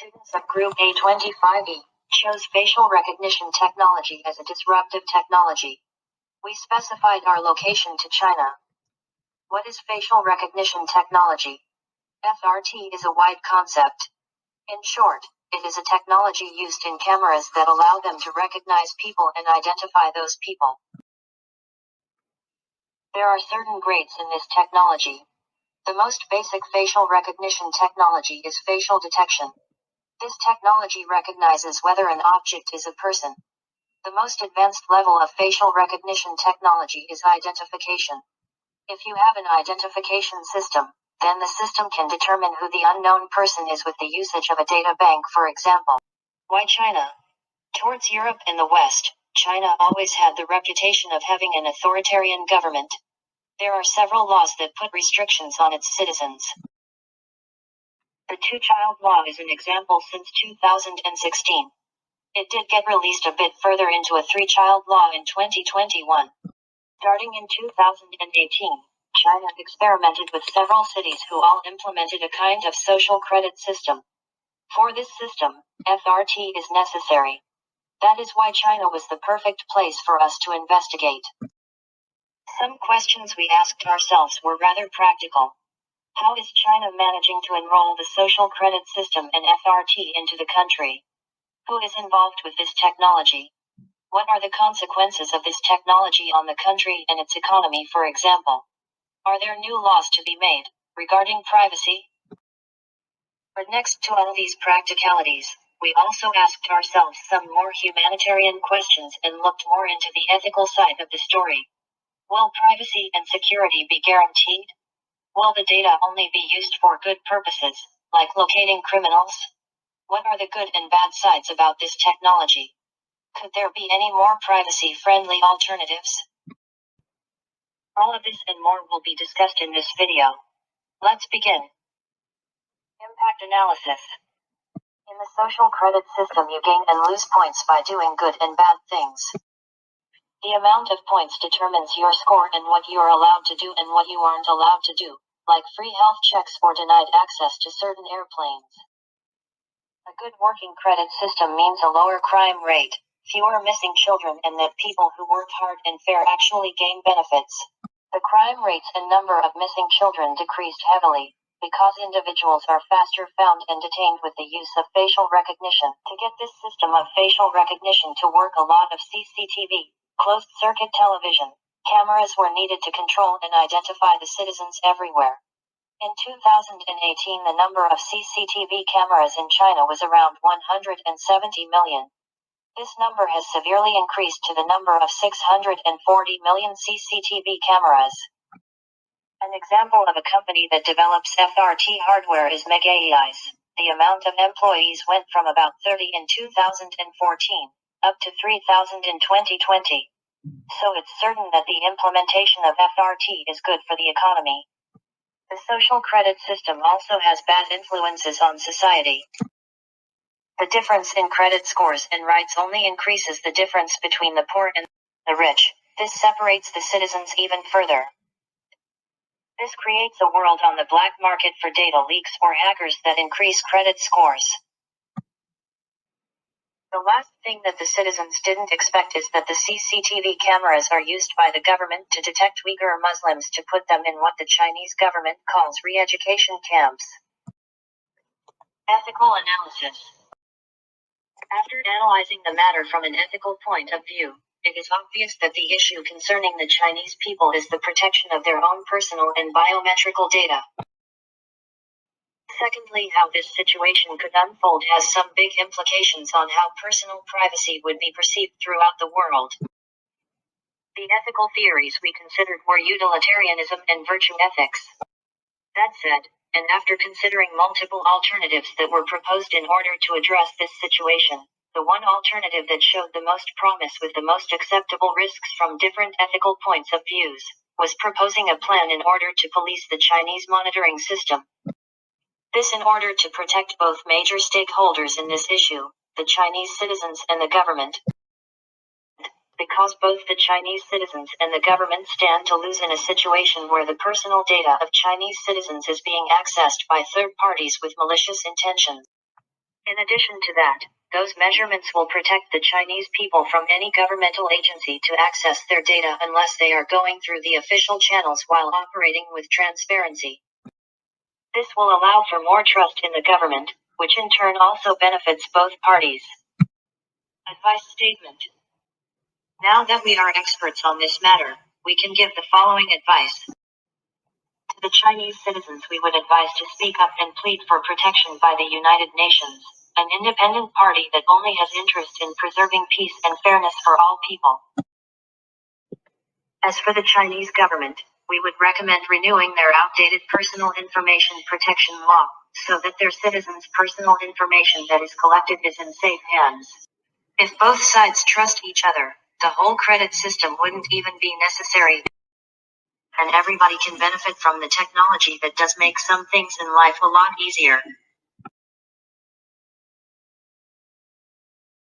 Students of Group A25e chose facial recognition technology as a disruptive technology. We specified our location to China. What is facial recognition technology? FRT is a wide concept. In short, it is a technology used in cameras that allow them to recognize people and identify those people. There are certain grades in this technology. The most basic facial recognition technology is facial detection. This technology recognizes whether an object is a person. The most advanced level of facial recognition technology is identification. If you have an identification system, then the system can determine who the unknown person is with the usage of a data bank, for example. Why China? Towards Europe and the West, China always had the reputation of having an authoritarian government. There are several laws that put restrictions on its citizens. The two-child law is an example since 2016. It did get released a bit further into a three-child law in 2021. Starting in 2018, China experimented with several cities who all implemented a kind of social credit system. For this system, FRT is necessary. That is why China was the perfect place for us to investigate. Some questions we asked ourselves were rather practical. How is China managing to enroll the social credit system and FRT into the country? Who is involved with this technology? What are the consequences of this technology on the country and its economy, for example? Are there new laws to be made regarding privacy? But next to all these practicalities, we also asked ourselves some more humanitarian questions and looked more into the ethical side of the story. Will privacy and security be guaranteed? Will the data only be used for good purposes, like locating criminals? What are the good and bad sides about this technology? Could there be any more privacy-friendly alternatives? All of this and more will be discussed in this video. Let's begin. Impact analysis. In the social credit system, you gain and lose points by doing good and bad things. The amount of points determines your score and what you are allowed to do and what you aren't allowed to do, like free health checks or denied access to certain airplanes. A good working credit system means a lower crime rate, fewer missing children, and that people who work hard and fair actually gain benefits. The crime rates and number of missing children decreased heavily, because individuals are faster found and detained with the use of facial recognition. To get this system of facial recognition to work, a lot of CCTV, closed-circuit television, cameras were needed to control and identify the citizens everywhere. In 2018, the number of CCTV cameras in China was around 170 million. This number has severely increased to the number of 640 million CCTV cameras. An example of a company that develops FRT hardware is Megaeis. The amount of employees went from about 30 in 2014, up to 3,000 in 2020. So it's certain that the implementation of FRT is good for the economy. The social credit system also has bad influences on society. The difference in credit scores and rights only increases the difference between the poor and the rich. This separates the citizens even further. This creates a world on the black market for data leaks or hackers that increase credit scores. The last thing that the citizens didn't expect is that the CCTV cameras are used by the government to detect Uyghur Muslims to put them in what the Chinese government calls re-education camps. Ethical analysis. After analyzing the matter from an ethical point of view, it is obvious that the issue concerning the Chinese people is the protection of their own personal and biometrical data. Secondly, how this situation could unfold has some big implications on how personal privacy would be perceived throughout the world. The ethical theories we considered were utilitarianism and virtue ethics. That said, and after considering multiple alternatives that were proposed in order to address this situation, the one alternative that showed the most promise with the most acceptable risks from different ethical points of views, was proposing a plan in order to police the Chinese monitoring system. This in order to protect both major stakeholders in this issue, the Chinese citizens and the government. Because both the Chinese citizens and the government stand to lose in a situation where the personal data of Chinese citizens is being accessed by third parties with malicious intentions. In addition to that, those measurements will protect the Chinese people from any governmental agency to access their data unless they are going through the official channels while operating with transparency. This will allow for more trust in the government, which in turn also benefits both parties. Advice statement. Now that we are experts on this matter, we can give the following advice. To the Chinese citizens, we would advise to speak up and plead for protection by the United Nations, an independent party that only has interest in preserving peace and fairness for all people. As for the Chinese government, we would recommend renewing their outdated personal information protection law, so that their citizens' personal information that is collected is in safe hands. If both sides trust each other, the whole credit system wouldn't even be necessary, and everybody can benefit from the technology that does make some things in life a lot easier.